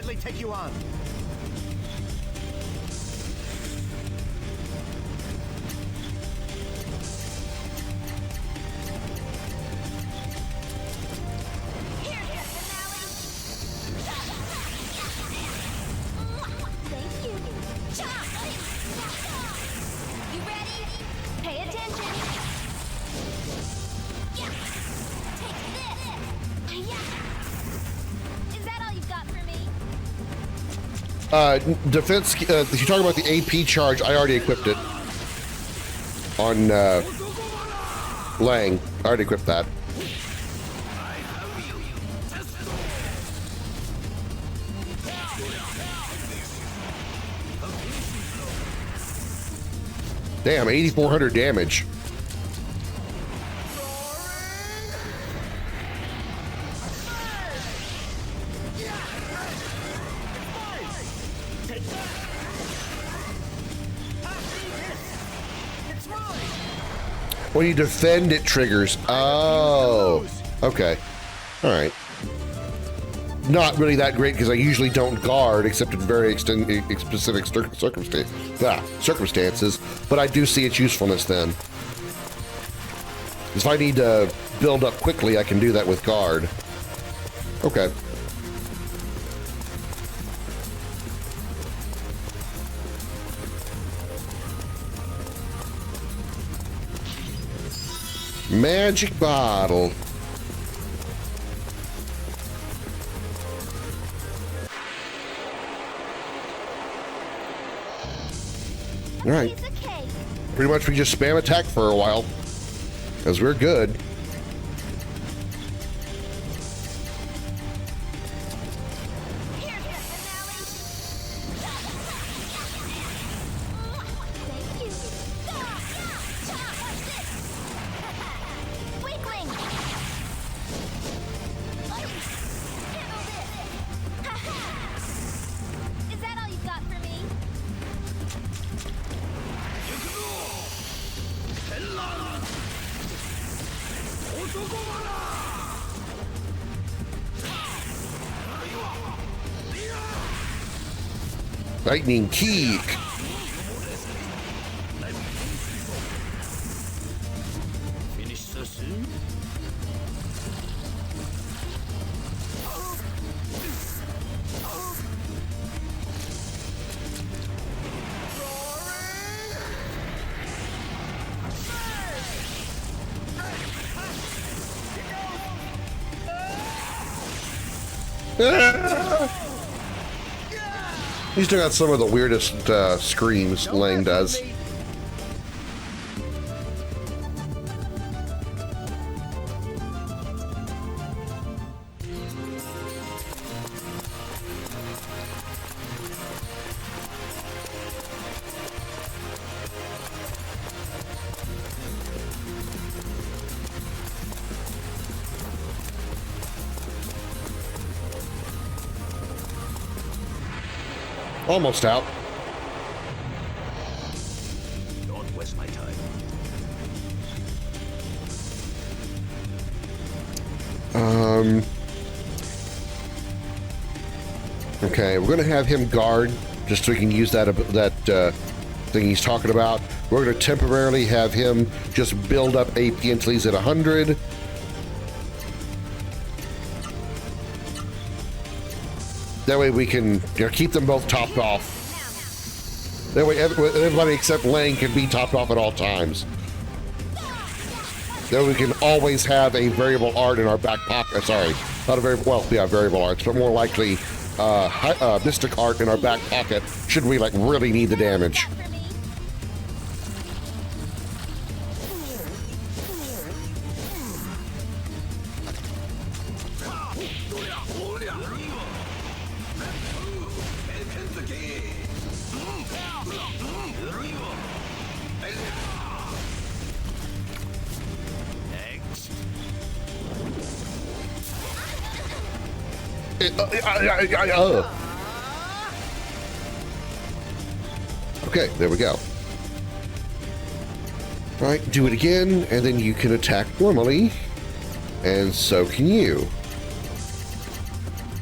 gladly take you on. Defense, you're talking about the AP charge, I already equipped it. On, Lang. I already equipped that. Damn, 8,400 damage. When you defend, it triggers. Oh, okay. All right. Not really that great because I usually don't guard except in very specific circumstances, but I do see its usefulness then. If I need to build up quickly, I can do that with guard. Okay. Magic bottle. All right. Pretty much we just spam attack for a while, because we're good. Lightning kick. Finish so soon? He's still got some of the weirdest screams Lang does. Almost out. Don't waste my time. Okay, we're gonna have him guard just so we can use that thing he's talking about. We're gonna temporarily have him just build up AP until he's at 100. That way we can keep them both topped off. That way everybody except Lang can be topped off at all times. That way we can always have a variable art in our back pocket. Sorry, not a variable arts, but more likely mystic art in our back pocket should we really need the damage. Okay, there we go. All right, do it again, and then you can attack normally, and so can you.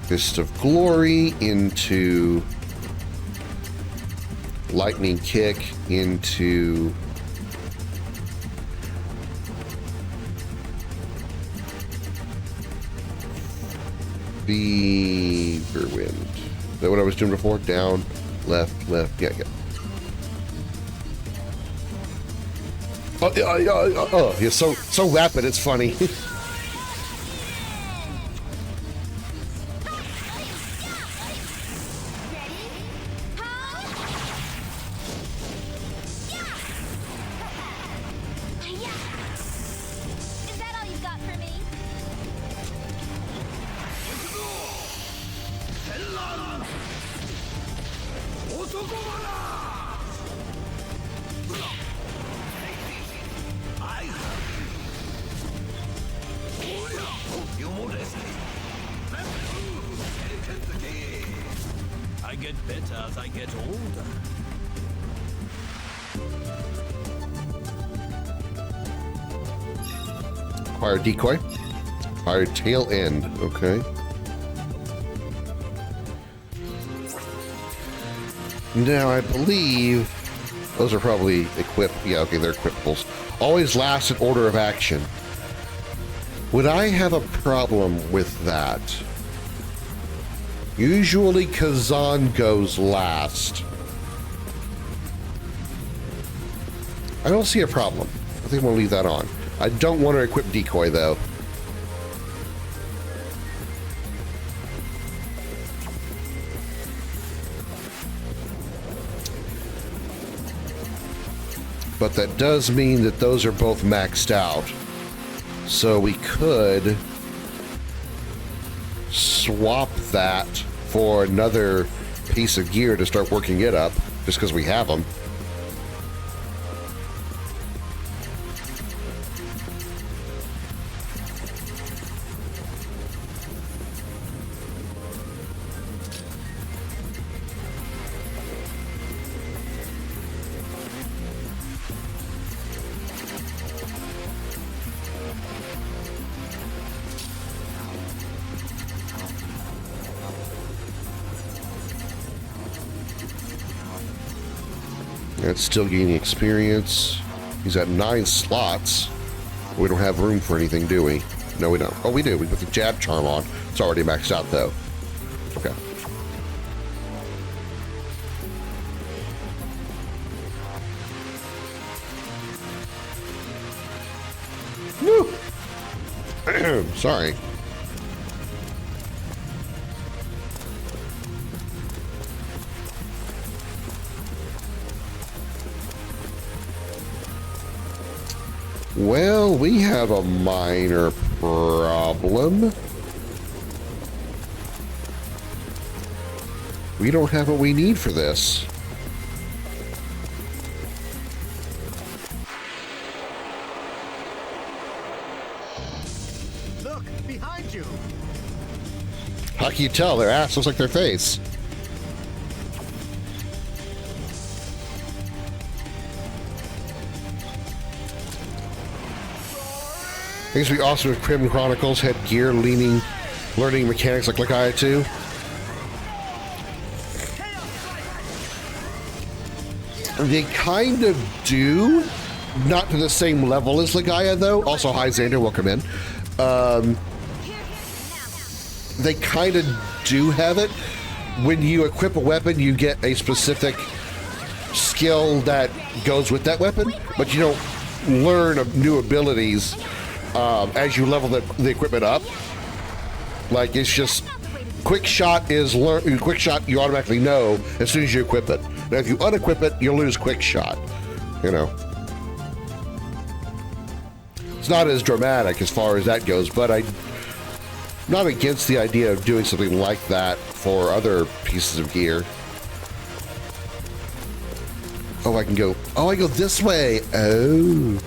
Fist of Glory into Lightning Kick into Beaver Wind. Is that what I was doing before? Down, left, left. Yeah, yeah. Oh, you're so rapid, it's funny. I get better as I get older. Acquire decoy. Acquire tail end. Okay. Now I believe those are probably equipped. Yeah, okay, they're equipables. Always last in order of action. Would I have a problem with that? Usually Kazan goes last. I don't see a problem. I think I'm gonna leave that on. I don't want to equip decoy though. But that does mean that those are both maxed out. So we could swap that for another piece of gear to start working it up, just because we have them. It's still gaining experience. He's at 9 slots. We don't have room for anything, do we? No, we don't. Oh, we do. We put the jab charm on. It's already maxed out, though. Okay. Woo! Sorry. Well, we have a minor problem. We don't have what we need for this. Look, behind you. How can you tell? Their ass looks like their face. I guess we also with Krim Chronicles had gear learning mechanics like Legaia 2. They kind of do, not to the same level as Legaia though. Also, hi Xander, welcome in. They kind of do have it. When you equip a weapon, you get a specific skill that goes with that weapon, but you don't learn new abilities as you level the equipment up. Like, it's just quick shot is quick shot you automatically know as soon as you equip it. Now if you unequip it, you'll lose quick shot. You know, it's not as dramatic as far as that goes, but I'm not against the idea of doing something like that for other pieces of gear. Oh, I can go. Oh, I go this way. Oh.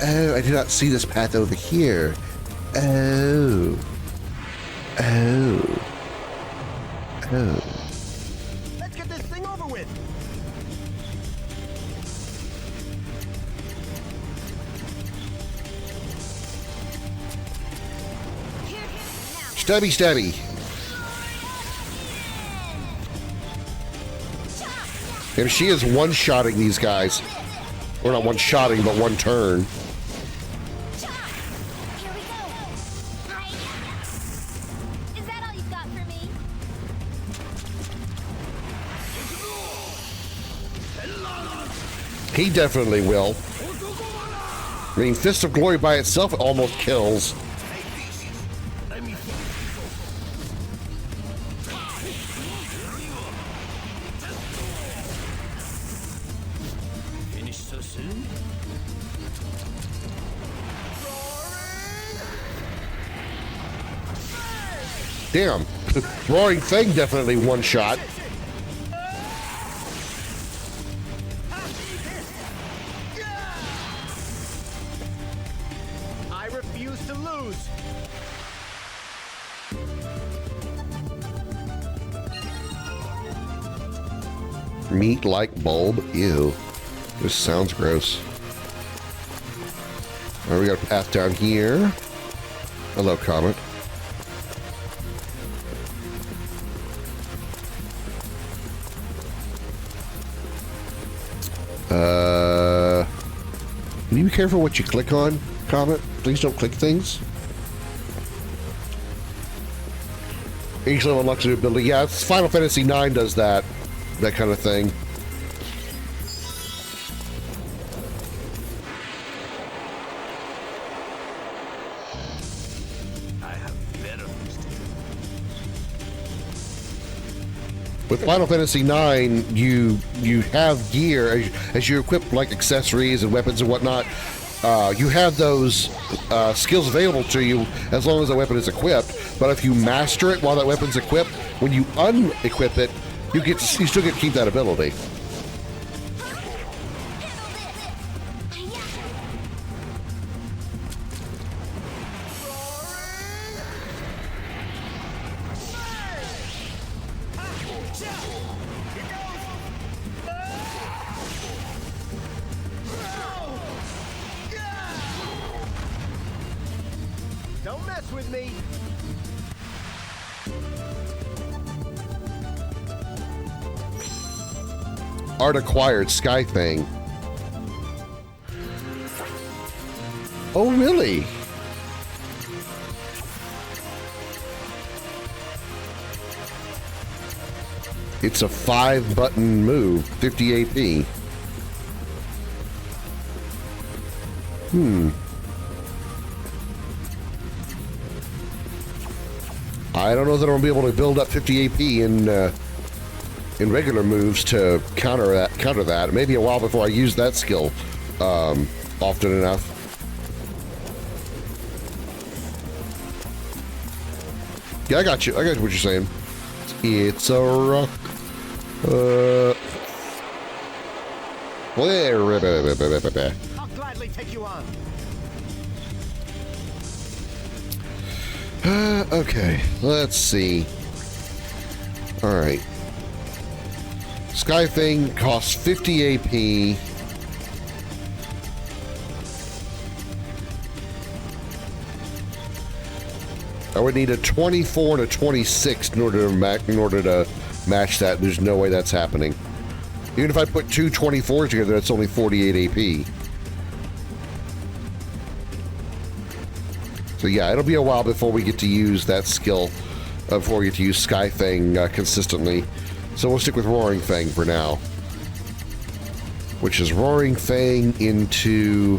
Oh, I did not see this path over here. Oh. Oh. Oh. Let's get this thing over with. Stabby, stabby. And she is one-shotting these guys. Or not one-shotting, but one turn. Here we go. Is that all you've got for me? He definitely will. I mean, Fist of Glory by itself almost kills. Finish so soon? Damn. Roaring Fang definitely one shot. I refuse to lose. Meat like bulb? Ew. This sounds gross. Alright, we got a path down here. Hello, Comet. Can you be careful what you click on, Comet? Please don't click things. Each level unlocks a new ability. Yeah, Final Fantasy IX does that. That kind of thing. I have better things to do. With Final Fantasy IX, you have gear as you equip like accessories and weapons and whatnot. You have those skills available to you as long as the weapon is equipped. But if you master it while that weapon's equipped, when you unequip it, you still get to keep that ability. Don't mess with me. Art acquired Sky Thing. Oh, really? It's a 5-button move, 50 AP. I don't know that I'm gonna be able to build up 50 AP in regular moves to counter that. It may be a while before I use that skill often enough. Yeah, I got you. I got what you're saying. It's a rock. I'll gladly take you on. Okay, let's see. All right. Sky Thing costs 50 AP. I would need a 24 and a 26 in order to match that. There's no way that's happening. Even if I put two 24s together, that's only 48 AP. So yeah, it'll be a while before we get to use that skill, before we get to use Sky Thing consistently. So we'll stick with Roaring Fang for now. Which is Roaring Fang into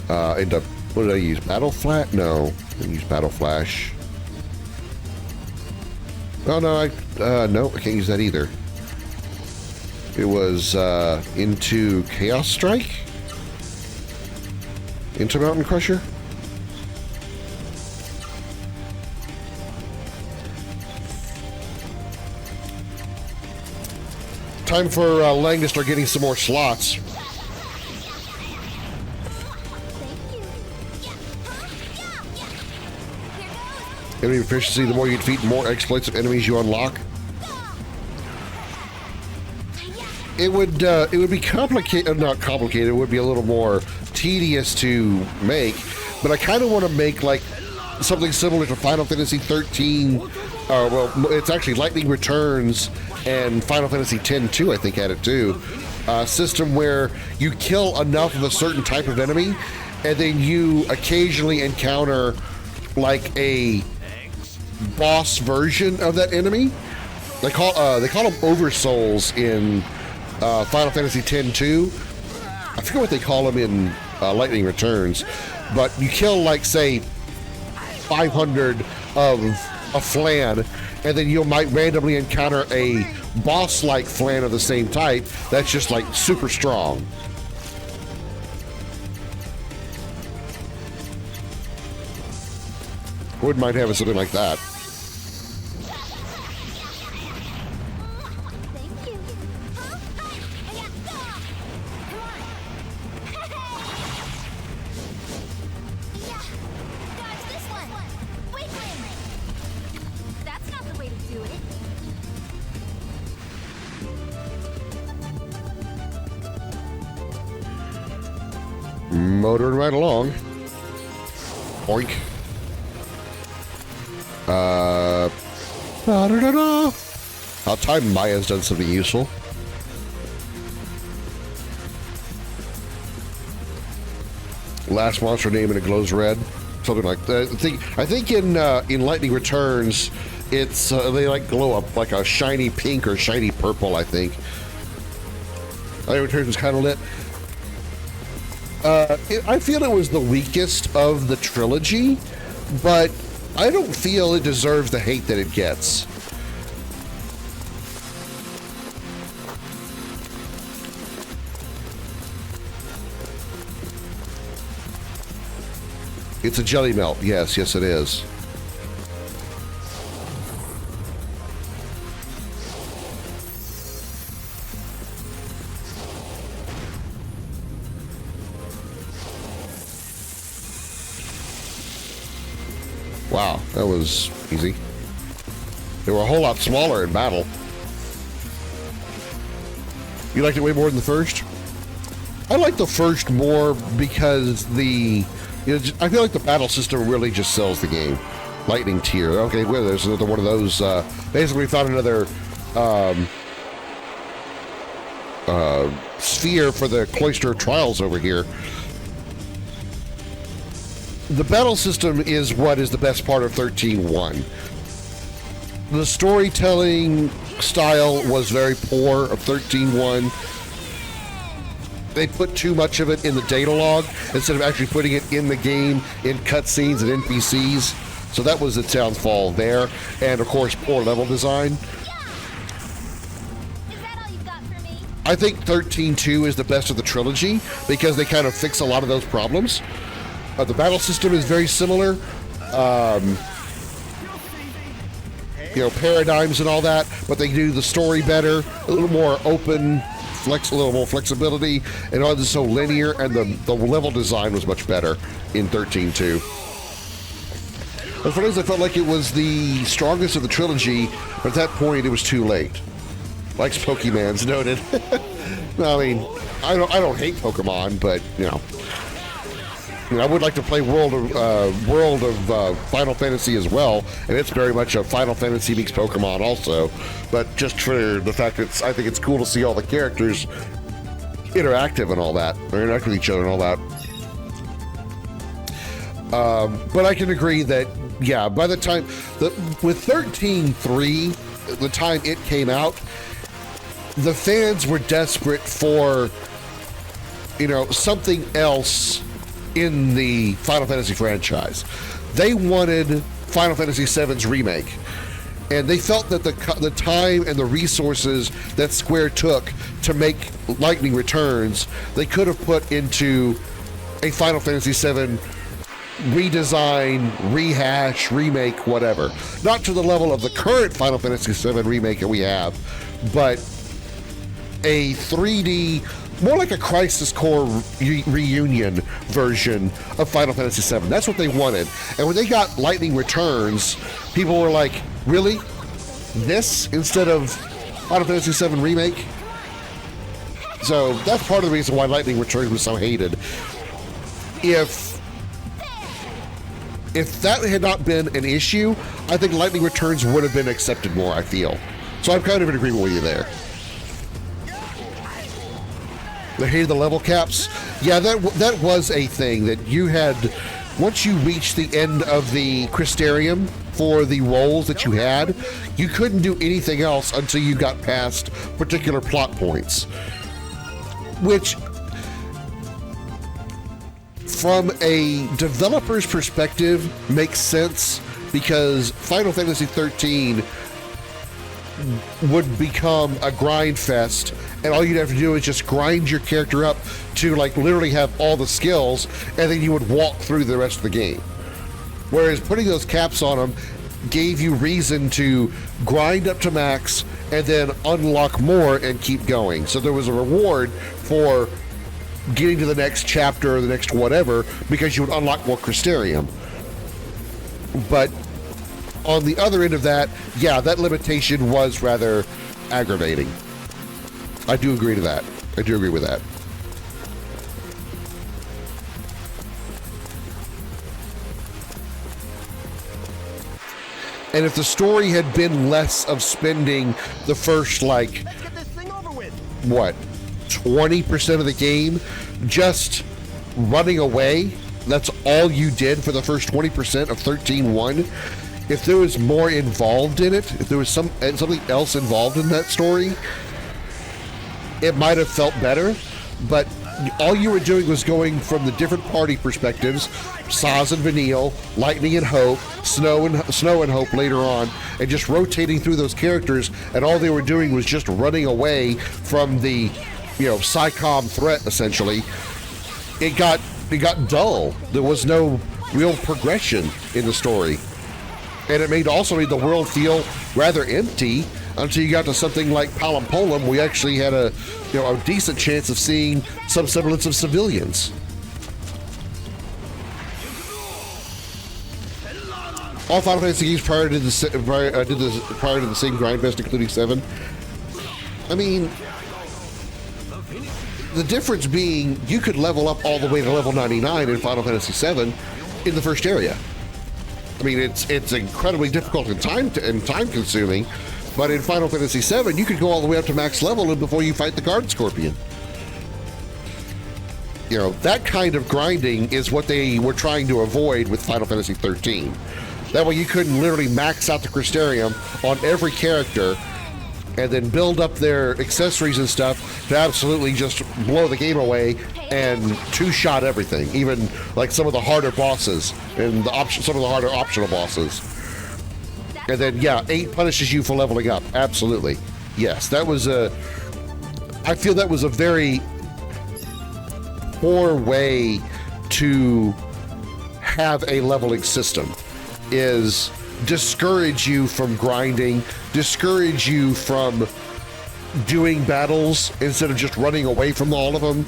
what did I use? Battle Flat? No, I didn't use Battle Flash. Oh no, no, I can't use that either. It was into Chaos Strike? Into Mountain Crusher? Time for Lang to start getting some more slots. Enemy efficiency, the more you defeat, the more exploits of enemies you unlock. It would be complicated, not complicated, it would be a little more tedious to make, but I kind of want to make like something similar to Final Fantasy 13. Well, it's actually Lightning Returns and Final Fantasy X-2, I think, had it too. System where you kill enough of a certain type of enemy, and then you occasionally encounter like a boss version of that enemy. They call them Oversouls in Final Fantasy X-2. I forget what they call them in Lightning Returns, but you kill like say 500 of a flan, and then you might randomly encounter a boss-like flan of the same type that's just like super strong. Wouldn't mind having something like that. Thank you. Dodge this one. Wiggle. That's not the way to do it. Motoring right along. Oink. About time Maya's done something useful. Last monster name and it glows red, something like that. I think in Lightning Returns, it's they like glow up like a shiny pink or shiny purple. I think. Lightning Returns was kind of lit. I feel it was the weakest of the trilogy, but I don't feel it deserves the hate that it gets. It's a jelly melt. Yes, yes it is. Wow, that was easy. They were a whole lot smaller in battle. You liked it way more than the first? I like the first more because I feel like the battle system really just sells the game. Lightning tier. Okay, well, there's another one of those. Basically, we found another sphere for the Cloister Trials over here. The battle system is what is the best part of 13.1. The storytelling style was very poor of 13.1. They put too much of it in the data log instead of actually putting it in the game in cutscenes and NPCs. So that was its downfall there. And of course, poor level design. Is that all you've got for me? I think 13.2 is the best of the trilogy because they kind of fix a lot of those problems. The battle system is very similar. Paradigms and all that, but they do the story better, a little more open, a little more flexibility, and all this so linear, and the level design was much better in 13.2. As far as I felt like it was the strongest of the trilogy, but at that point it was too late. Like Pokemon's noted. I mean, I don't hate Pokemon, but I would like to play World of Final Fantasy as well, and it's very much a Final Fantasy meets Pokemon also. But just for the fact that I think it's cool to see all the characters interactive and all that, or interact with each other and all that. But I can agree that by the time with 13.3, the time it came out, the fans were desperate for something else in the Final Fantasy franchise. They wanted Final Fantasy VII's remake, and they felt that the time and the resources that Square took to make Lightning Returns, they could have put into a Final Fantasy VII redesign, rehash, remake, whatever. Not to the level of the current Final Fantasy VII remake that we have, but a 3D, more like a Crisis Core reunion version of Final Fantasy VII. That's what they wanted. And when they got Lightning Returns, people were like, really? This instead of Final Fantasy VII Remake? So that's part of the reason why Lightning Returns was so hated. If if that had not been an issue, I think Lightning Returns would have been accepted more, I feel. So I'm kind of in agreement with you there. They hated the level caps. Yeah, that was a thing that you had. Once you reached the end of the Crystarium for the roles that you had, you couldn't do anything else until you got past particular plot points. Which, from a developer's perspective, makes sense because Final Fantasy XIII would become a grind fest, and all you'd have to do is just grind your character up to like literally have all the skills, and then you would walk through the rest of the game. Whereas putting those caps on them gave you reason to grind up to max and then unlock more and keep going. So there was a reward for getting to the next chapter or the next whatever because you would unlock more Crystarium. But on the other end of that, yeah, that limitation was rather aggravating. I do agree to that. I do agree with that. And if the story had been less of spending the first, like, Let's get this thing over with. what, 20% of the game just running away, that's all you did for the first 20% of 13.1. If there was more involved in it, if there was something else involved in that story, it might have felt better. But all you were doing was going from the different party perspectives, Saz and Vanille, Lightning and Hope, Snow and Hope later on, and just rotating through those characters, and all they were doing was just running away from the, PsyCom threat, essentially. It got dull. There was no real progression in the story. And it also made the world feel rather empty until you got to something like Palampolum. We actually had a decent chance of seeing some semblance of civilians. All Final Fantasy games prior to the same grind fest, including 7. I mean, the difference being you could level up all the way to level 99 in Final Fantasy 7 in the first area. I mean, it's incredibly difficult and time consuming, but in Final Fantasy VII, you could go all the way up to max level before you fight the Guard Scorpion. That kind of grinding is what they were trying to avoid with Final Fantasy XIII. That way you couldn't literally max out the Crystarium on every character and then build up their accessories and stuff to absolutely just blow the game away and two-shot everything, even like some of the harder bosses and some of the harder optional bosses. And then, 8 punishes you for leveling up. Absolutely. Yes, I feel that was a very poor way to have a leveling system, is discourage you from grinding, discourage you from doing battles instead of just running away from all of them.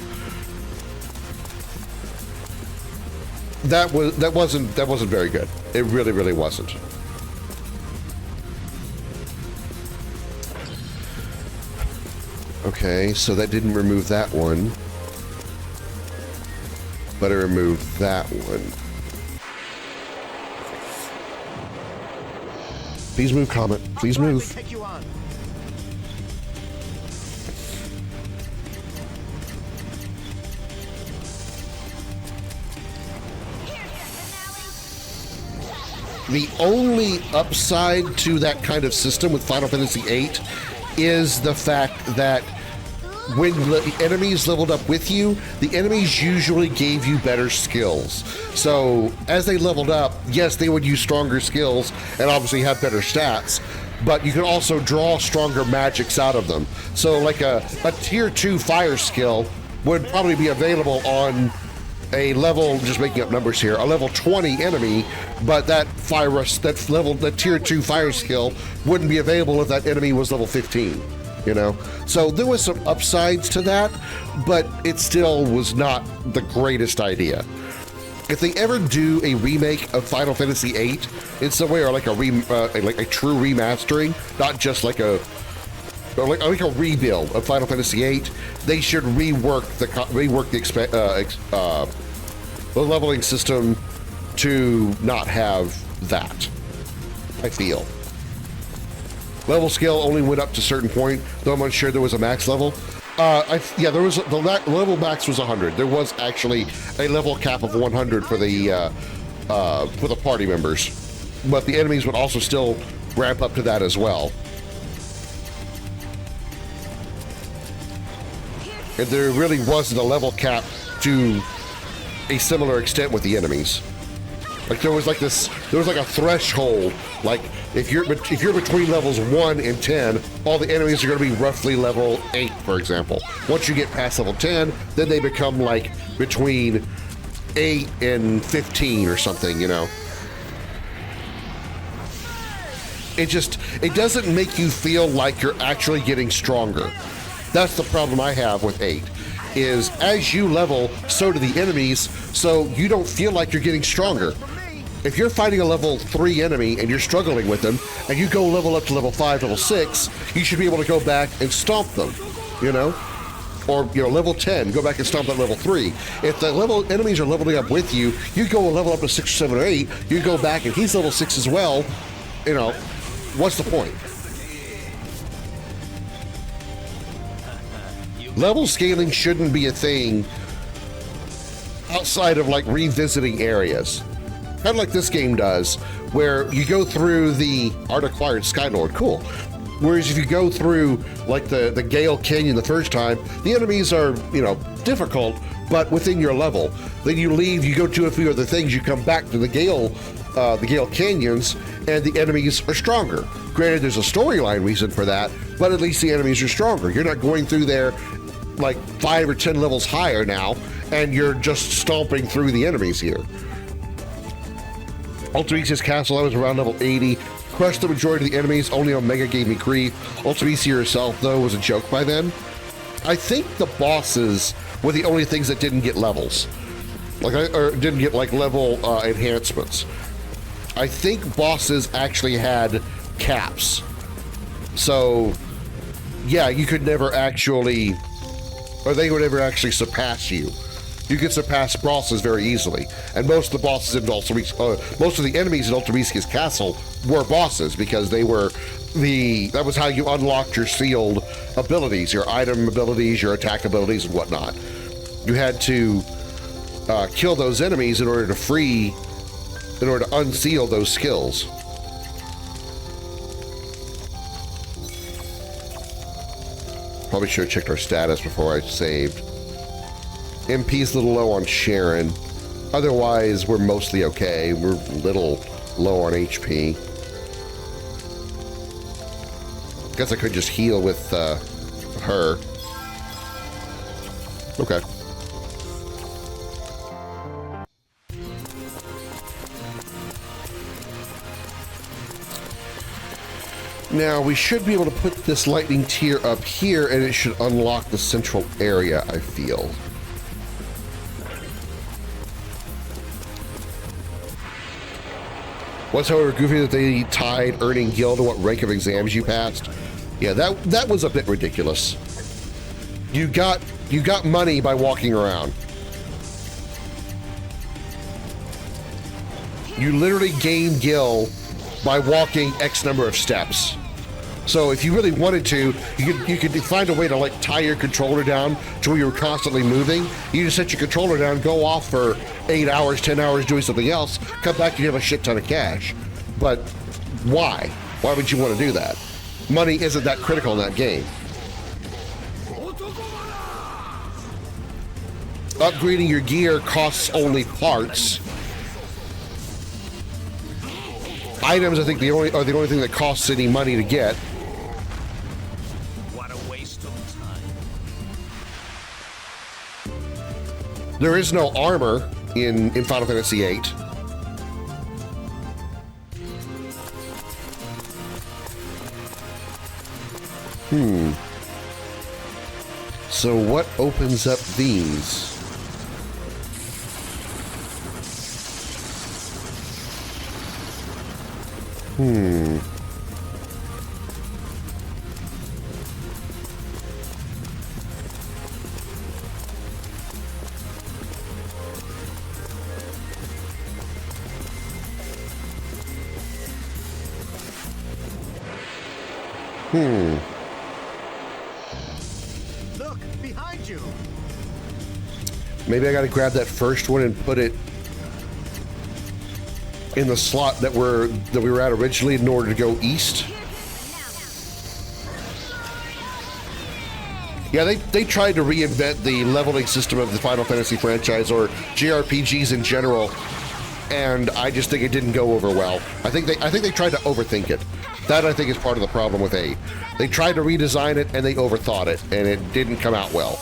That wasn't very good. It really, really wasn't. Okay, so that didn't remove that one, but it removed that one. Please move, Comet. Please move. Take you on. The only upside to that kind of system with Final Fantasy VIII is the fact that when the enemies leveled up with you, the enemies usually gave you better skills. So as they leveled up, yes, they would use stronger skills and obviously have better stats, but you could also draw stronger magics out of them. So like a tier 2 fire skill would probably be available on a level, just making up numbers here, a level 20 enemy, but that tier 2 fire skill wouldn't be available if that enemy was level 15. So there was some upsides to that, but it still was not the greatest idea. If they ever do a remake of Final Fantasy VIII in some way, or like a true remastering, not just like a rebuild of Final Fantasy VIII, they should rework the leveling system to not have that, I feel. Level scale only went up to a certain point, though I'm unsure there was a max level. Yeah, there was the level max was 100. There was actually a level cap of 100 for the party members, but the enemies would also still ramp up to that as well. And there really wasn't a level cap to a similar extent with the enemies. Like there was like a threshold. Like if you're between levels 1 and 10, all the enemies are going to be roughly level 8, for example. Once you get past level 10, then they become like between 8 and 15 or something, you know. It doesn't make you feel like you're actually getting stronger. That's the problem I have with 8, is as you level, so do the enemies, so you don't feel like you're getting stronger. If you're fighting a level 3 enemy and you're struggling with them, and you go level up to level 5, level 6, you should be able to go back and stomp them, you know? Or, you know, level 10, go back and stomp at level 3. If the enemies are leveling up with you, you go level up to 6 or 7 or 8, you go back and he's level 6 as well, you know, what's the point? Level scaling shouldn't be a thing outside of like revisiting areas. Kind of like this game does, where you go through the Art Acquired Skylord, cool. Whereas if you go through like the Gale Canyon the first time, the enemies are, you know, difficult, but within your level. Then you leave, you go do a few other things, you come back to the Gale Canyons, and the enemies are stronger. Granted, there's a storyline reason for that, but at least the enemies are stronger. You're not going through there like 5 or 10 levels higher now, and you're just stomping through the enemies here. Ultimisia's castle, I was around level 80. Crushed the majority of the enemies, only Omega gave me grief. Ultimisia herself, though, was a joke by then. I think the bosses were the only things that didn't get levels. Or didn't get like level enhancements. I think bosses actually had caps. So, yeah, you could never actually, or they would never actually surpass you. You could surpass bosses very easily, and most of the bosses in most of the enemies in Ultimisia's castle were bosses because they were that was how you unlocked your sealed abilities, your item abilities, your attack abilities, and whatnot. You had to kill those enemies in order to unseal those skills. Probably should have checked our status before I saved. MP's a little low on Sharon. Otherwise, we're mostly okay. We're a little low on HP. Guess I could just heal with her. Okay. Now, we should be able to put this lightning tier up here, and it should unlock the central area, I feel. Was, however, goofy that they tied earning guild to what rank of exams you passed. Yeah, that was a bit ridiculous. You got money by walking around. You literally gain gil by walking X number of steps. So if you really wanted to, you could find a way to like tie your controller down to where you're constantly moving. You just set your controller down, go off for 8 hours, 10 hours doing something else, come back and you have a shit ton of cash. But why? Why would you want to do that? Money isn't that critical in that game. Upgrading your gear costs only parts. Items, I think, are the only thing that costs any money to get. What a waste of time. There is no armor in Final Fantasy VIII. So what opens up these? Look, behind you. Maybe I got to grab that first one and put it in the slot that we were at originally in order to go east. Yeah, they tried to reinvent the leveling system of the Final Fantasy franchise, or JRPGs in general, and I just think it didn't go over well. I think they tried to overthink it. That, I think, is part of the problem with 8. They tried to redesign it and they overthought it, and it didn't come out well.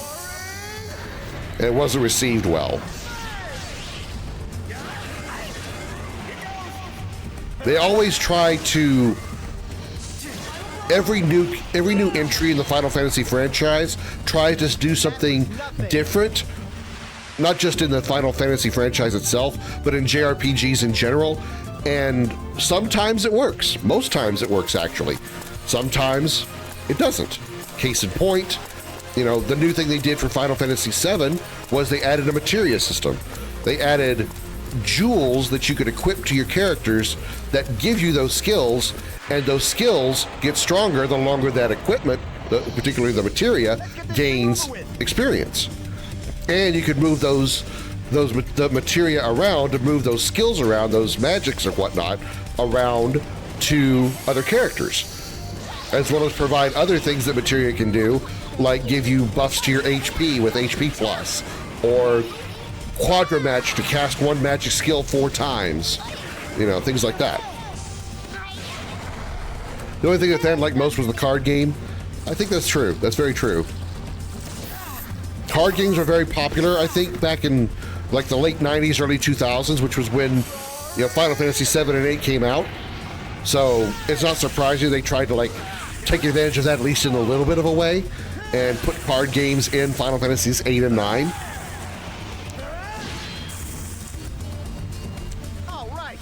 And it wasn't received well. They always try to, every new entry in the Final Fantasy franchise tries to do something different, not just in the Final Fantasy franchise itself, but in JRPGs in general. And sometimes it works. Most times it works, actually. Sometimes it doesn't. Case in point, you know, the new thing they did for Final Fantasy VII was they added a materia system. They added jewels that you could equip to your characters that give you those skills, and those skills get stronger the longer that equipment, particularly the materia, gains experience. And you could move the materia around to move those skills around, those magics or whatnot, around to other characters, as well as provide other things that materia can do, like give you buffs to your HP with HP plus, or quadra match to cast one magic skill 4 times, you know, things like that. The only thing that they didn't like most was the card game. I think that's true. That's very true. Card games were very popular, I think, back in like the late 90s, early 2000s, which was when, you know, Final Fantasy 7 and 8 came out. So it's not surprising they tried to like take advantage of that, at least in a little bit of a way, and put card games in Final Fantasies 8 and 9. All right.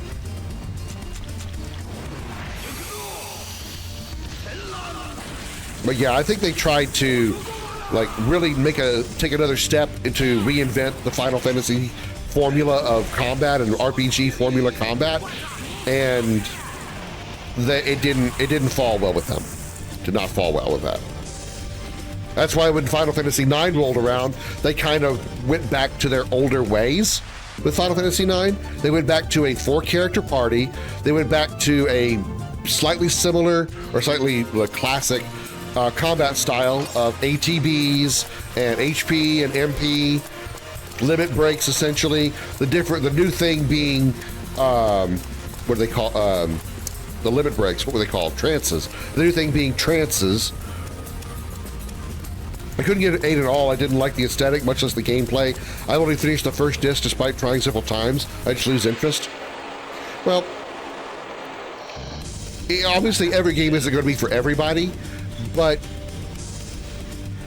But yeah, I think they tried to like really take another step into reinvent the Final Fantasy formula of combat and RPG formula combat, and it didn't fall well with them. Did not fall well with that. That's why when Final Fantasy IX rolled around, they kind of went back to their older ways with Final Fantasy IX. They went back to a 4-character party. They went back to a slightly similar or slightly classic combat style of ATBs and HP and MP, limit breaks essentially. The new thing being, what do they call, the limit breaks, what were they called? Trances. The new thing being trances. I couldn't get 8 at all. I didn't like the aesthetic, much less the gameplay. I only finished the first disc despite trying several times. I just lose interest. Well, obviously every game isn't going to be for everybody, but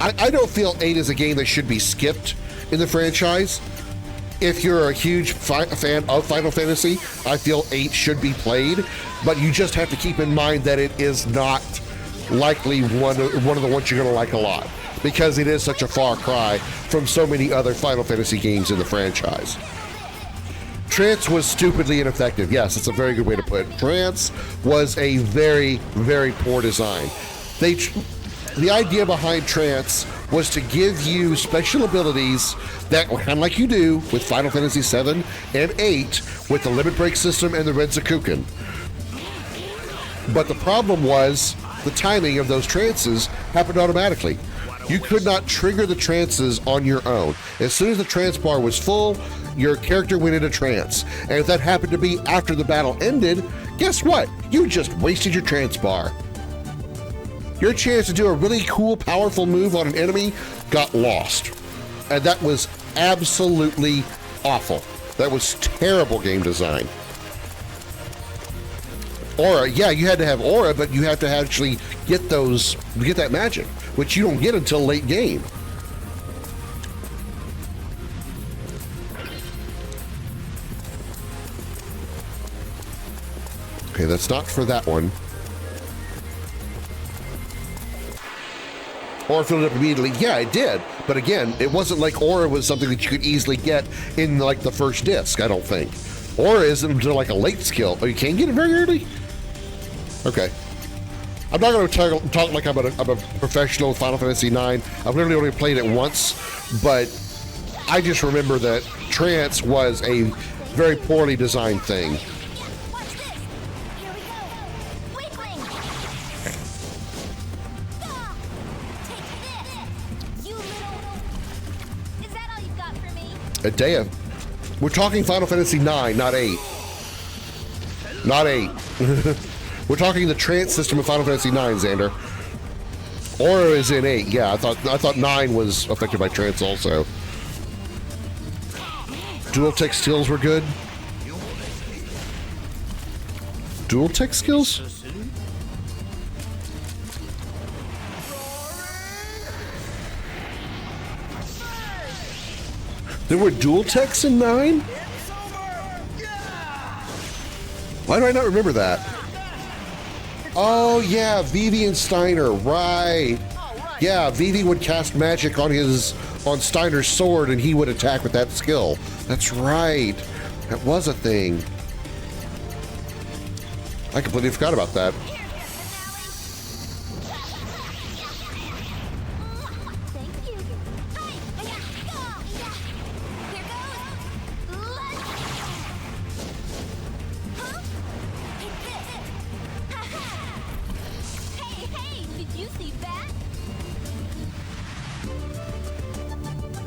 I don't feel 8 is a game that should be skipped in the franchise. If you're a huge fan of Final Fantasy, I feel 8 should be played, but you just have to keep in mind that it is not likely one of the ones you're going to like a lot, because it is such a far cry from so many other Final Fantasy games in the franchise. Trance was stupidly ineffective. Yes, it's a very good way to put it. Trance was a very, very poor design. The idea behind Trance was to give you special abilities that, kind of like you do with Final Fantasy 7 and 8 with the limit break system and the Renzakuken. But the problem was the timing of those trances happened automatically. You could not trigger the trances on your own. As soon as the trance bar was full, your character went into trance. And if that happened to be after the battle ended, guess what? You just wasted your trance bar. Your chance to do a really cool, powerful move on an enemy got lost. And that was absolutely awful. That was terrible game design. Aura, yeah, you had to have aura, but you have to actually get that magic, which you don't get until late game. Okay, that's not for that one. Aura filled it up immediately. Yeah, it did. But again, it wasn't like aura was something that you could easily get in like the first disc, I don't think. Aura isn't until like a late skill. Oh, you can get it very early? Okay. I'm not going to talk like I'm a professional with Final Fantasy IX. I've literally only played it once, but I just remember that trance was a very poorly designed thing. Watch this. Here we go. Weakling. Ah, take this. You little. Is that all you've got for me? Adea, we're talking Final Fantasy IX, not 8. Not 8. We're talking the trance system of Final Fantasy IX, Xander. Or is in 8? Yeah, I thought 9 was affected by trance also. Dual tech skills were good. Dual tech skills? There were dual techs in 9? Why do I not remember that? Oh yeah, Vivi and Steiner, right. Yeah, Vivi would cast magic on Steiner's sword and he would attack with that skill. That's right. That was a thing. I completely forgot about that. Thank you. Here goes. Huh? Take this. Hey, did you see that?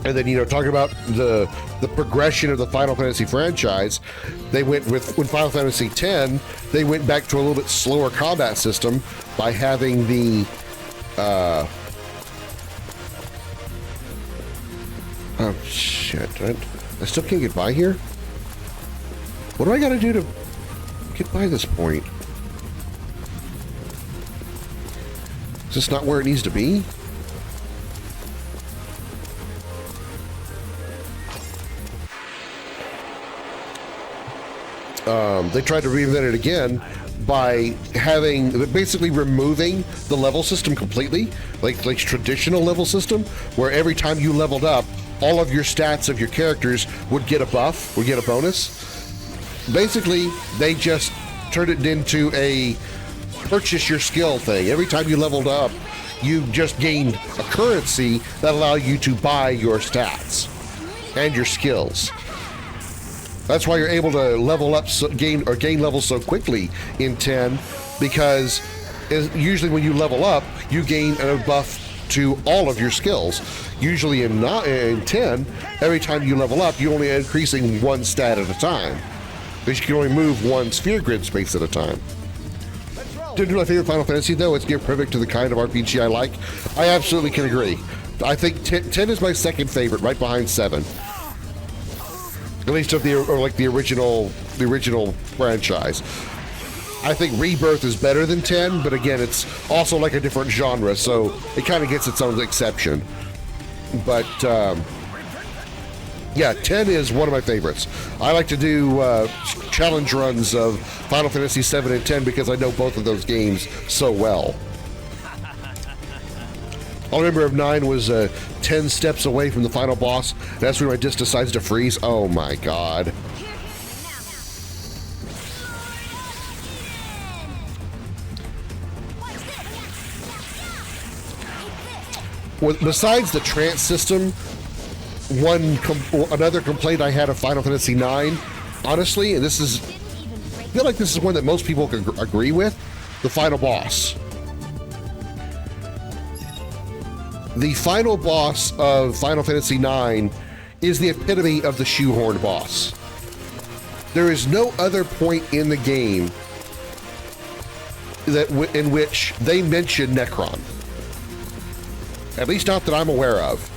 And then, talking about the progression of the Final Fantasy franchise, they went with Final Fantasy X, they went back to a little bit slower combat system by having the oh shit, I still can't get by here? What do I gotta do to get by this point? Is this not where it needs to be? They tried to reinvent it again by basically removing the level system completely, like traditional level system, where every time you leveled up, all of your stats of your characters would get a buff, would get a bonus. Basically, they just turned it into a purchase your skill thing. Every time you leveled up, you just gained a currency that allowed you to buy your stats and your skills. That's why you're able to level up, gain levels so quickly in 10, because usually when you level up, you gain a buff to all of your skills. Usually in 10, every time you level up, you're only increasing one stat at a time, because you can only move one sphere grid space at a time. Didn't do my favorite Final Fantasy though. It's near perfect to the kind of RPG I like. I absolutely can agree. I think 10 is my second favorite, right behind 7. At least of the original franchise. I think Rebirth is better than 10, but again, it's also like a different genre, so it kind of gets its own exception. But yeah, 10 is one of my favorites. I like to do challenge runs of Final Fantasy 7 and 10 because I know both of those games so well. All I remember of 9 was 10 steps away from the final boss. That's when my disc decides to freeze. Oh my god. Well, besides the trance system, another complaint I had of Final Fantasy IX, honestly, and I feel like this is one that most people can agree with, the final boss. The final boss of Final Fantasy IX is the epitome of the shoehorn boss. There is no other point in the game in which they mention Necron. At least not that I'm aware of.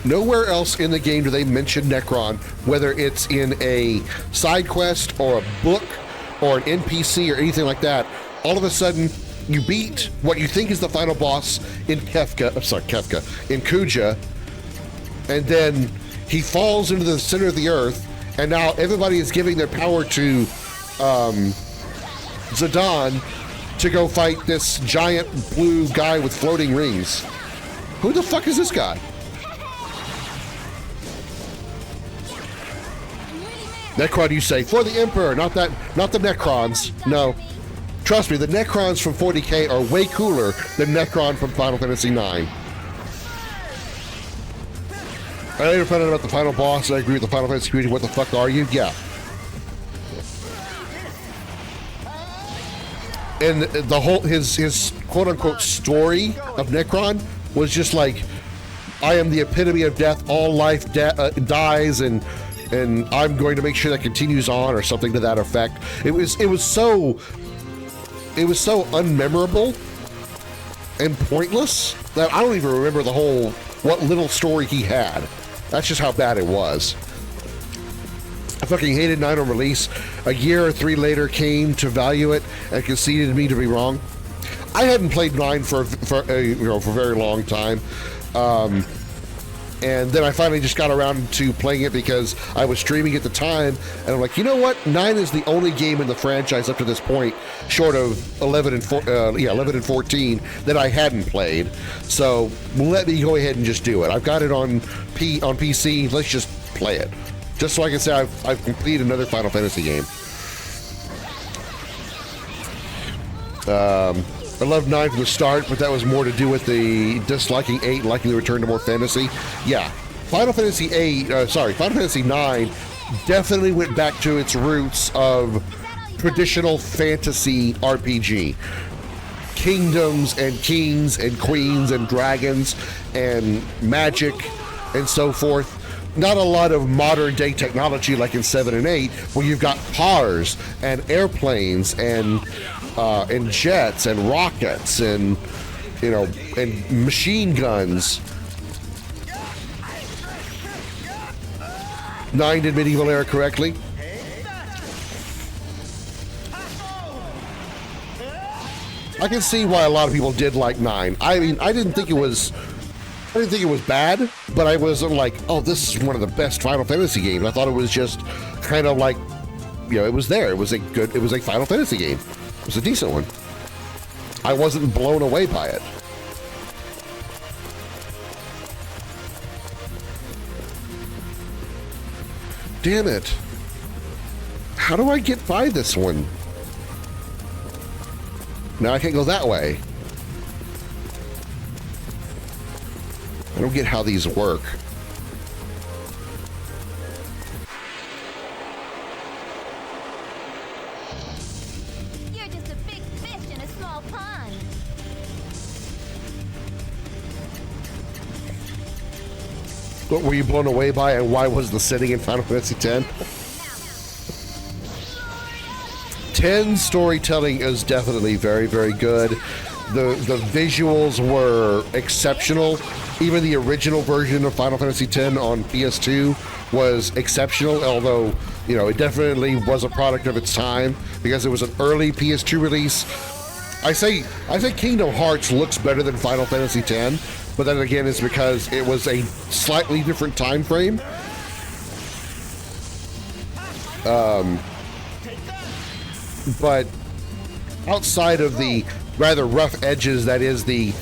Nowhere else in the game do they mention Necron, whether it's in a side quest or a book or an NPC or anything like that. All of a sudden, you beat what you think is the final boss in in Kuja, and then he falls into the center of the earth, and now everybody is giving their power to Zidane to go fight this giant blue guy with floating rings. Who the fuck is this guy? Necron, you say, for the Emperor, not the Necrons. No. Trust me, the Necrons from 40K are way cooler than Necron from Final Fantasy IX. I later found out about the final boss, and I agree with the Final Fantasy community. What the fuck are you? Yeah. And the whole, his quote-unquote story of Necron was just like, I am the epitome of death, all life dies, and I'm going to make sure that continues on, or something to that effect. It was so unmemorable and pointless that I don't even remember what little story he had. That's just how bad it was. I fucking hated 9 on release. A year or 3 later came to value it and conceded me to be wrong. I hadn't played 9 for a very long time. And then I finally just got around to playing it because I was streaming at the time, and I'm like, you know what? 9 is the only game in the franchise up to this point, short of 11 and 14, that I hadn't played. So let me go ahead and just do it. I've got it on PC. Let's just play it, just so I can say I've completed another Final Fantasy game. I loved 9 from the start, but that was more to do with the disliking 8 and liking the return to more fantasy. Yeah, Final Fantasy 9 definitely went back to its roots of traditional fantasy RPG. Kingdoms and kings and queens and dragons and magic and so forth. Not a lot of modern day technology like in 7 and 8, where you've got cars and airplanes and jets and rockets and and machine guns. 9 did medieval era correctly. I can see why a lot of people did like 9. I mean, I didn't think it was bad, but I wasn't like, oh, this is one of the best Final Fantasy games. I thought it was just kind of like, it was there. It was a Final Fantasy game. It was a decent one. I wasn't blown away by it. Damn it. How do I get by this one? Now I can't go that way. I don't get how these work. You're just a big fish in a small pond. What were you blown away by, and why was the setting in Final Fantasy X? 10 storytelling is definitely very, very good. The visuals were exceptional. Even the original version of Final Fantasy X on PS2 was exceptional, although, it definitely was a product of its time because it was an early PS2 release. I say Kingdom Hearts looks better than Final Fantasy X, but then again, it's because it was a slightly different time frame. But outside of the rather rough edges that is the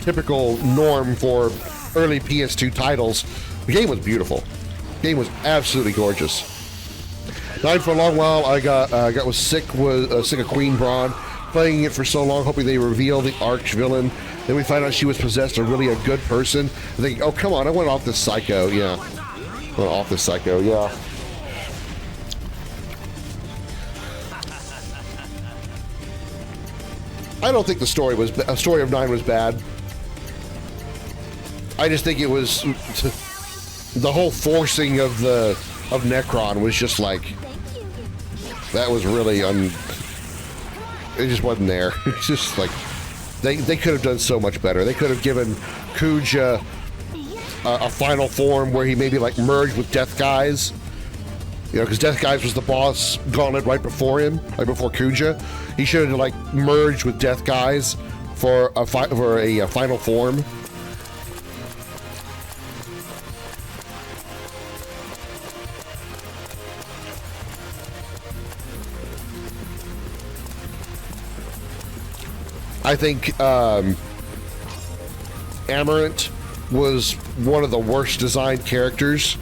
typical norm for early PS2 titles, the game was beautiful. The game was absolutely gorgeous. 9 for a long while. I was sick of Queen Braun. Playing it for so long, hoping they reveal the arch villain. Then we find out she was possessed and really a good person. I think, oh come on, I went off this psycho. Yeah, I don't think the story of 9 was bad. I just think it was the whole forcing of Necron was just like, that was really it just wasn't there. It's just like they could have done so much better. They could have given Kuja a final form where he maybe like merged with Death Guys. Because Death Guys was the boss gauntlet right before him, right before Kuja. He should have like merged with Death Guys for a final form. I think Amarant was one of the worst designed characters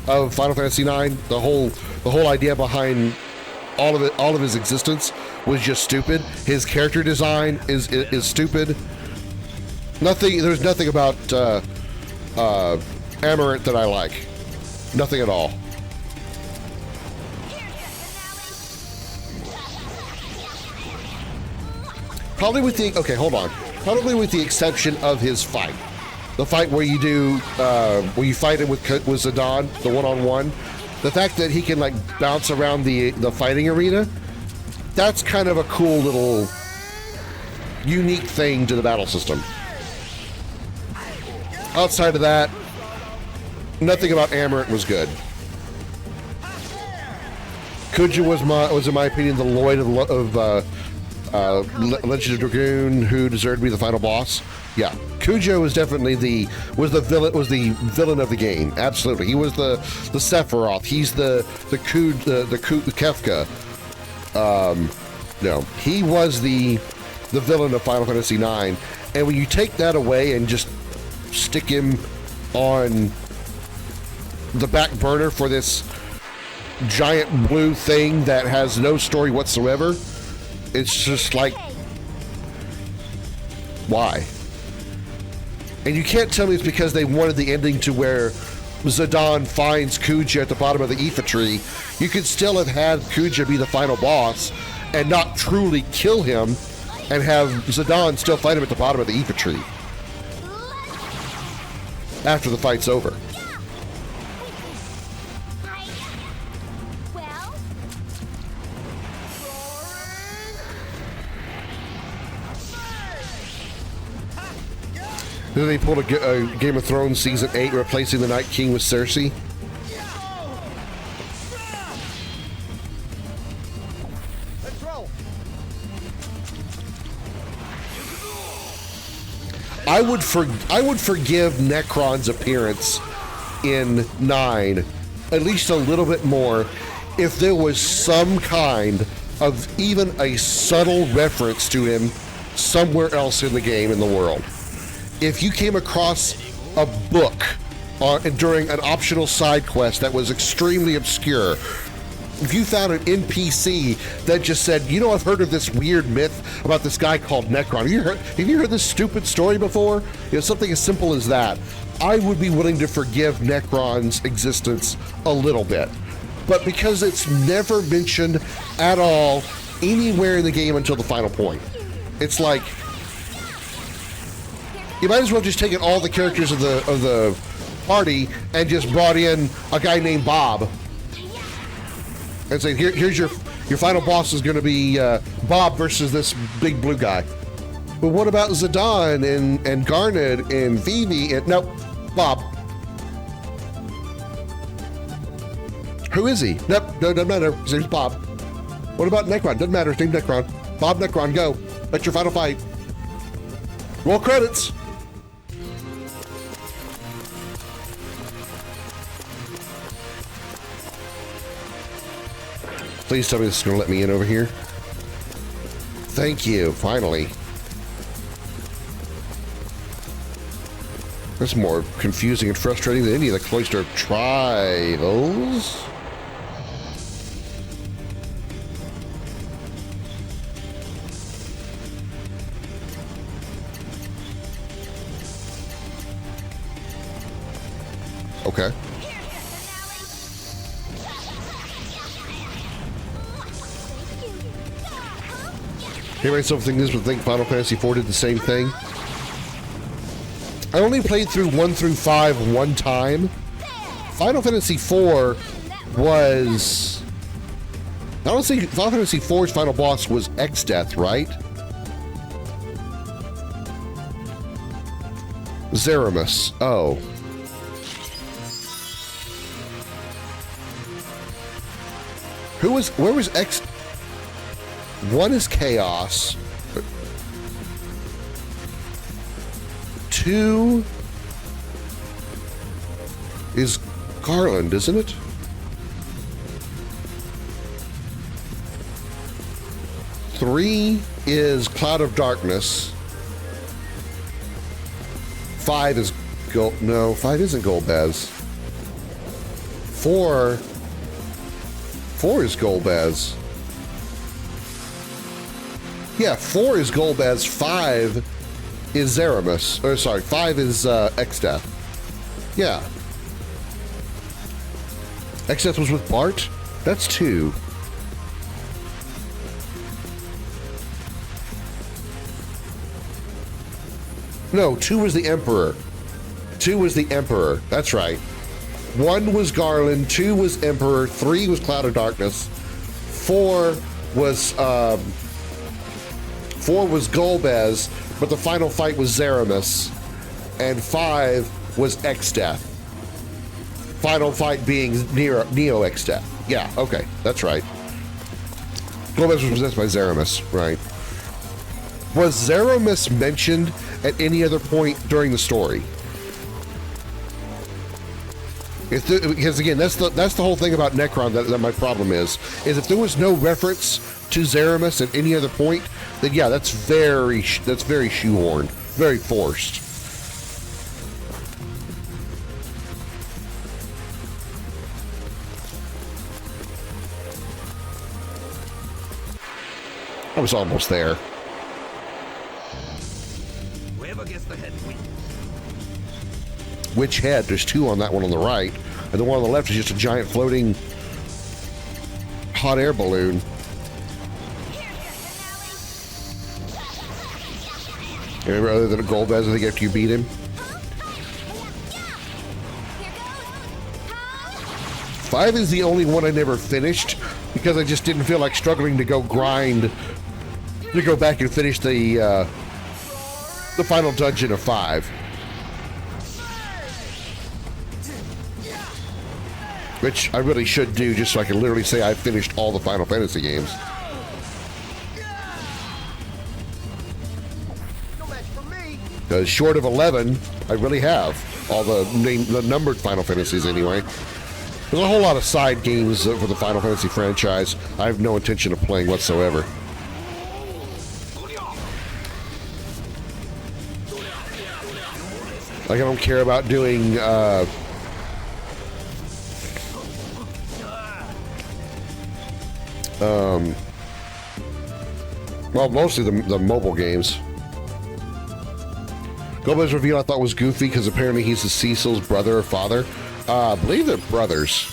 of Final Fantasy IX. The whole idea behind all of his existence was just stupid. His character design is stupid. There's nothing about Amarant that I like. Nothing at all. Probably with the Probably with the exception of his fight. The fight where you do where you fight him with Zidane, the one-on-one. The fact that he can like bounce around the fighting arena, that's kind of a cool little unique thing to the battle system. Outside of that, nothing about Amarant was good. Kuja was in my opinion the Lloyd of Legend of Dragoon who deserved to be the final boss. Yeah, Kuja was definitely the villain of the game. Absolutely, he was the Sephiroth. He's the Kefka. No, he was the villain of Final Fantasy IX. And when you take that away and just stick him on the back burner for this giant blue thing that has no story whatsoever, it's just like, why? And you can't tell me it's because they wanted the ending to where Zidane finds Kuja at the bottom of the Aoife tree. You could still have had Kuja be the final boss and not truly kill him and have Zidane still fight him at the bottom of the Aoife tree after the fight's over. Then they pulled a Game of Thrones Season 8 replacing the Night King with Cersei. Let's roll. I would forgive Necron's appearance in 9 at least a little bit more if there was some kind of even a subtle reference to him somewhere else in the game in the world. If you came across a book during an optional side quest that was extremely obscure, if you found an NPC that just said, you know, I've heard of this weird myth about this guy called Necron. Have you heard this stupid story before? You know, something as simple as that. I would be willing to forgive Necron's existence a little bit. But because it's never mentioned at all anywhere in the game until the final point, it's like, you might as well just taken all the characters of the party and just brought in a guy named Bob and say, here's your final boss is going to be Bob versus this big blue guy. But what about Zidane and Garnet and Vivi? And nope, Bob. Who is he? Nope, no, doesn't matter. His name's Bob. What about Necron? Doesn't matter. His name's Necron. Bob Necron, go. That's your final fight. Roll credits. Please tell me this is going to let me in over here. Thank you, finally. That's more confusing and frustrating than any of the Cloister trials. Okay. Anyway, so think Final Fantasy IV did the same thing. I only played through 1 through 5 one time. Final Fantasy IV was... I don't think Final Fantasy IV's final boss was X-Death, right? Zeramus. Oh. Where was X... One is Chaos. 2 is Garland, isn't it? 3 is Cloud of Darkness. 5 is Gold... No, 5 isn't Golbez. 4 is Golbez. Yeah, 4 is Golbez, 5 is Zeramus. Or sorry, 5 is Exdeath. Yeah. Exdeath was with Bart? That's 2. No, 2 was the Emperor. 2 was the Emperor. That's right. 1 was Garland, 2 was Emperor, 3 was Cloud of Darkness, 4 was Golbez, but the final fight was Zeramus, and 5 was Exdeath. Final fight being Neo Exdeath. Yeah, okay, that's right. Golbez was possessed by Zeramus, right. Was Zeramus mentioned at any other point during the story? Because again, that's the whole thing about Necron that my problem is if there was no reference to Zeramus at any other point, then yeah, that's very shoehorned, very forced. I was almost there. Whoever gets the head wins. Which head? There's 2 on that one on the right, and the one on the left is just a giant floating hot air balloon. Remember, other than a Golbez, I think after you beat him. 5 is the only one I never finished because I just didn't feel like struggling to go grind to go back and finish the final dungeon of 5. Which I really should do just so I can literally say I finished all the Final Fantasy games. No match for me. Because short of 11, I really have all the numbered Final Fantasies anyway. There's a whole lot of side games for the Final Fantasy franchise I have no intention of playing whatsoever. Like I don't care about doing well, mostly the mobile games. Golbez reveal I thought was goofy because apparently he's the Cecil's brother or father. I believe they're brothers.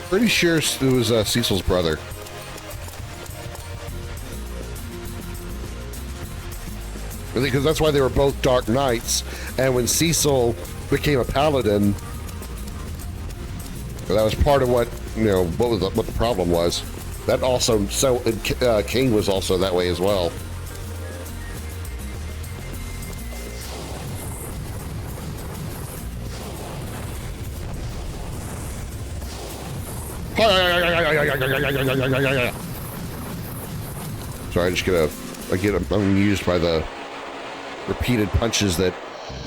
Pretty sure it was Cecil's brother. I think because that's why they were both Dark Knights, and when Cecil became a paladin, that was part of what what the problem was. That also, so King was also that way as well. Sorry, I'm amused by the repeated punches that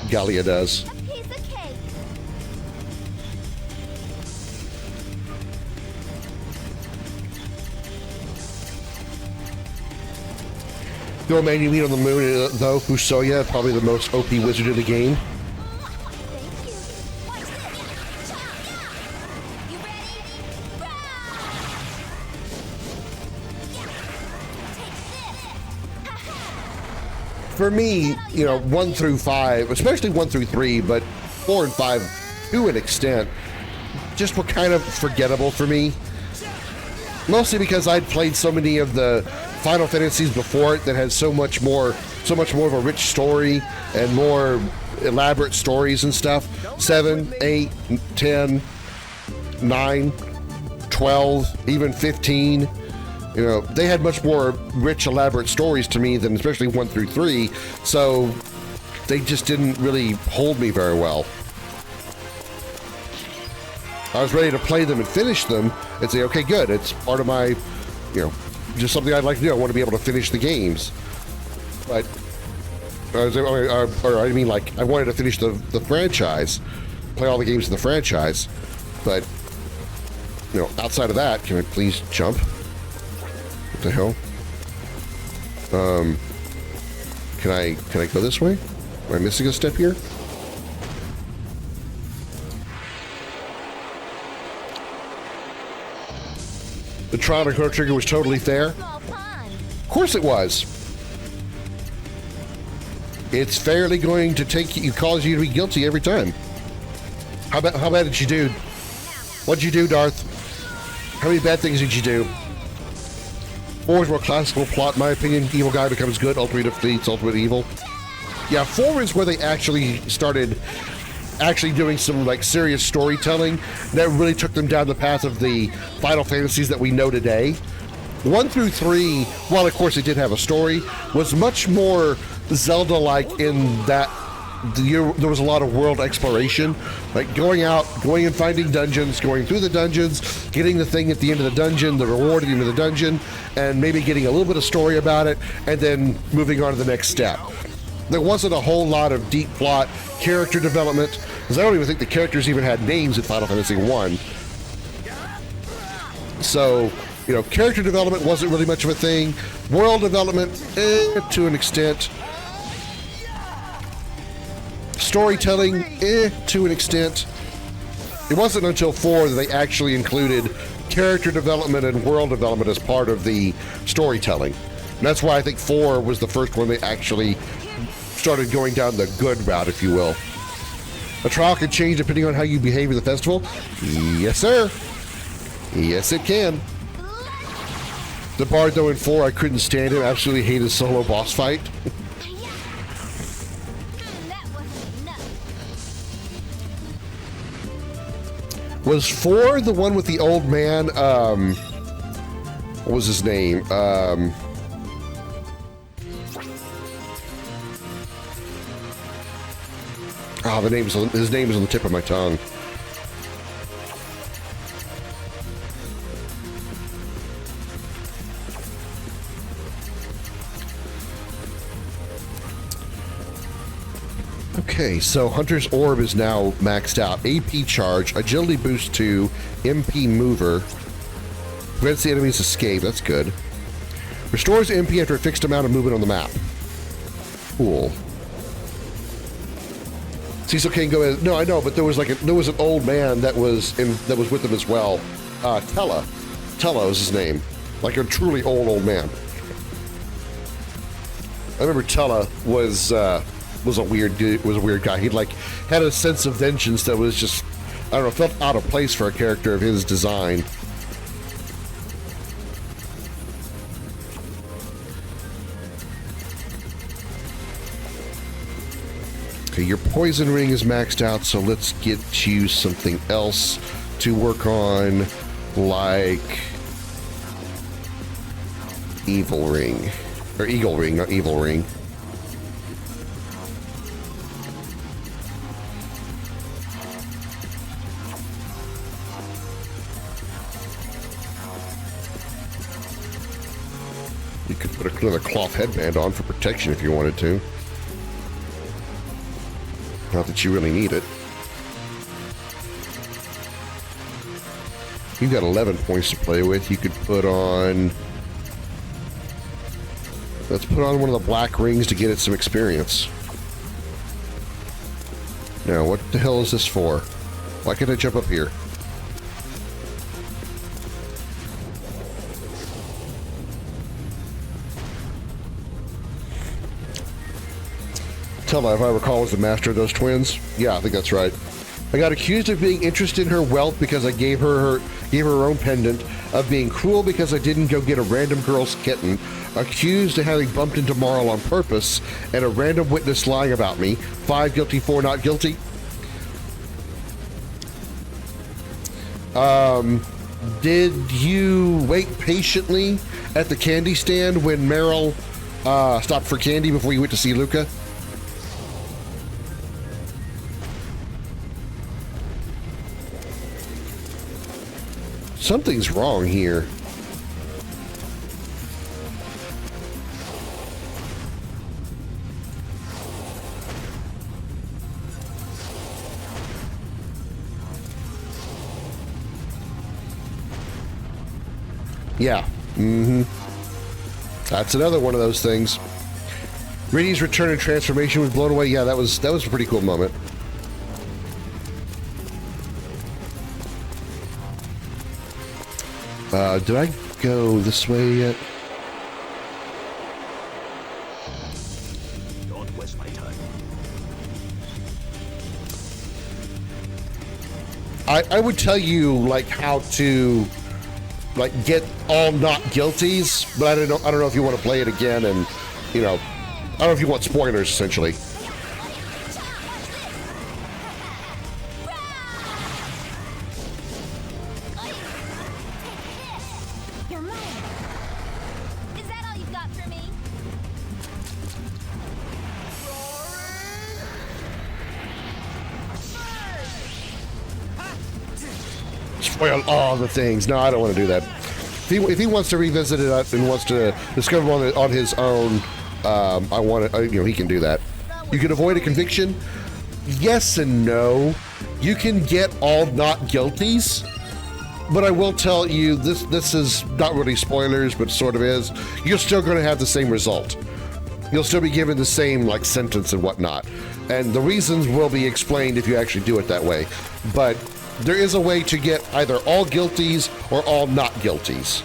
Legaia does. A piece of cake. The old man you meet on the moon, though, Usoya, probably the most OP wizard in the game. Thank you. Watch this. You ready? For me, 1 through 5, especially 1 through 3, but 4 and 5 to an extent, just were kind of forgettable for me. Mostly because I'd played so many of the Final Fantasies before it that had so much more of a rich story and more elaborate stories and stuff. 7, 8, 10, 9, 12, even 15. They had much more rich, elaborate stories to me than especially 1 through 3, so they just didn't really hold me very well. I was ready to play them and finish them and say, okay, good, it's part of my, just something I'd like to do. I want to be able to finish the games. But, I wanted to finish the franchise, play all the games in the franchise, but, outside of that, can I please jump? What the hell? Can I go this way? Am I missing a step here? The trial to Chrono Trigger was totally fair. Small pond. Of course it was. It's fairly going to cause you to be guilty every time. How bad did you do? What'd you do, Darth? How many bad things did you do? 4 is more classical plot, in my opinion. Evil guy becomes good, ultimate defeats ultimate evil. Yeah, 4 is where they actually started doing some like serious storytelling that really took them down the path of the Final Fantasies that we know today. 1 through 3, while of course it did have a story, was much more Zelda-like in that there was a lot of world exploration, like going and finding dungeons, going through the dungeons, getting the thing at the end of the dungeon, the reward at the end of the dungeon, and maybe getting a little bit of story about it, and then moving on to the next step. There wasn't a whole lot of deep plot, character development, because I don't even think the characters even had names in Final Fantasy 1. So, you know, character development wasn't really much of a thing. World development, to an extent. Storytelling, to an extent. It wasn't until 4 that they actually included character development and world development as part of the storytelling. And that's why I think 4 was the first one they actually started going down the good route, if you will. A trial can change depending on how you behave in the festival. Yes, sir. Yes, it can. The bard, though, in 4, I couldn't stand him. Absolutely hated his solo boss fight. Was 4 the one with the old man? What was his name? His name is on the tip of my tongue. Okay, so Hunter's Orb is now maxed out. AP charge, agility boost 2, MP mover, prevents the enemy's escape. That's good. Restores MP after a fixed amount of movement on the map. Cool. Cecil can't go in. No, I know, but there was an old man that was with him as well. Tella is his name, like a truly old man. I remember Tella was a weird guy. He'd had a sense of vengeance that was just, I don't know, felt out of place for a character of his design. Okay, your poison ring is maxed out, so let's get you something else to work on, like evil ring, or eagle ring, not evil ring. You could put another cloth headband on for protection if you wanted to. Not that you really need it. You've got 11 points to play with. You could put on... Let's put on one of the black rings to get it some experience. Now, what the hell is this for? Why can't I jump up here? Tella, if I recall, was the master of those twins. Yeah, I think that's right. I got accused of being interested in her wealth because I gave her her own pendant, of being cruel because I didn't go get a random girl's kitten, accused of having bumped into Marl on purpose, and a random witness lying about me. 5 guilty, 4 not guilty. Did you wait patiently at the candy stand when Meryl stopped for candy before you went to see Luca? Something's wrong here. Yeah. That's another one of those things. Riddy's return and transformation was blown away. Yeah, that was a pretty cool moment. Did I go this way yet? I would tell you like how to like get all not guilties, but I don't know if you want to play it again, and you know, I don't know if you want spoilers essentially. You're mine. Is that all you've got for me? Spoil all the things. No, I don't want to do that. If he wants to revisit it and wants to discover on his own, I want to. You know, he can do that. You can avoid a conviction. Yes and no. You can get all not guilties, but I will tell you this is not really spoilers, but sort of is. You're still going to have the same result. You'll still be given the same like sentence and whatnot, and the reasons will be explained if you actually do it that way. But there is a way to get either all guilties or all not guilties.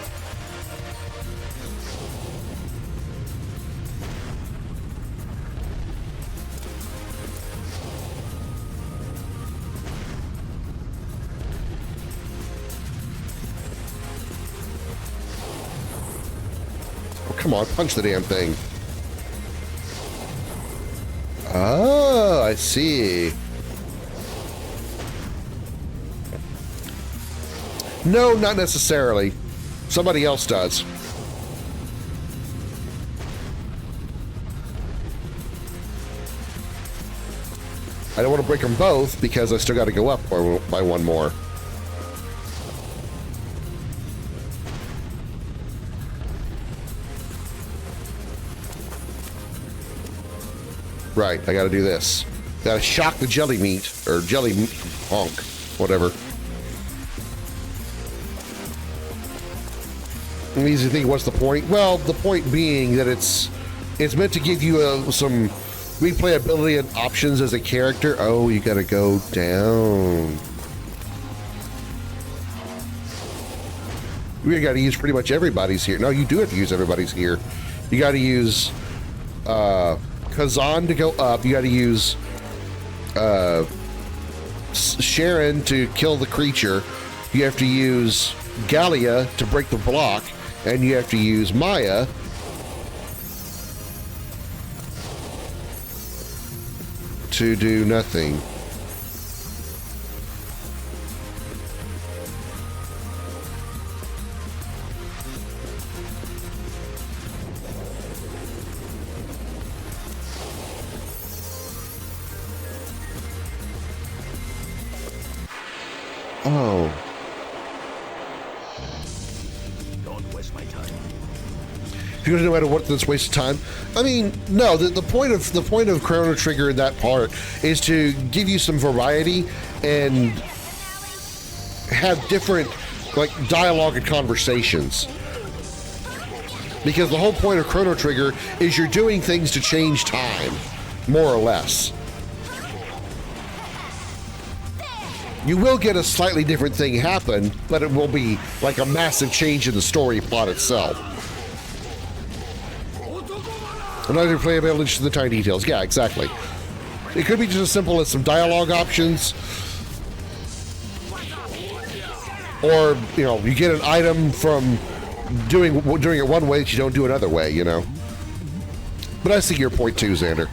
Oh, come on, punch the damn thing. Oh, I see. No, not necessarily. Somebody else does. I don't want to break them both because I still got to go up by one more. Right, I got to do this. Got to shock the jelly meat, or jelly honk, whatever. And easy to think, what's the point? Well, the point being that it's meant to give you some replayability and options as a character. Oh, you gotta go down. We gotta use pretty much everybody's here. No, you do have to use everybody's here. You gotta use Kazan to go up. You gotta use Sharon to kill the creature. You have to use Legaia to break the block, and you have to use Maya to do nothing. Oh. If you're gonna no matter what, that's a waste of time. I mean, no. The point of Chrono Trigger in that part is to give you some variety and have different like dialogue and conversations. Because the whole point of Chrono Trigger is you're doing things to change time, more or less. You will get a slightly different thing happen, but it will be like a massive change in the story plot itself. Another playability to the tiny details. Yeah, exactly. It could be just as simple as some dialogue options, or you know, you get an item from doing it one way that you don't do another way. You know. But I see your point too, Xander.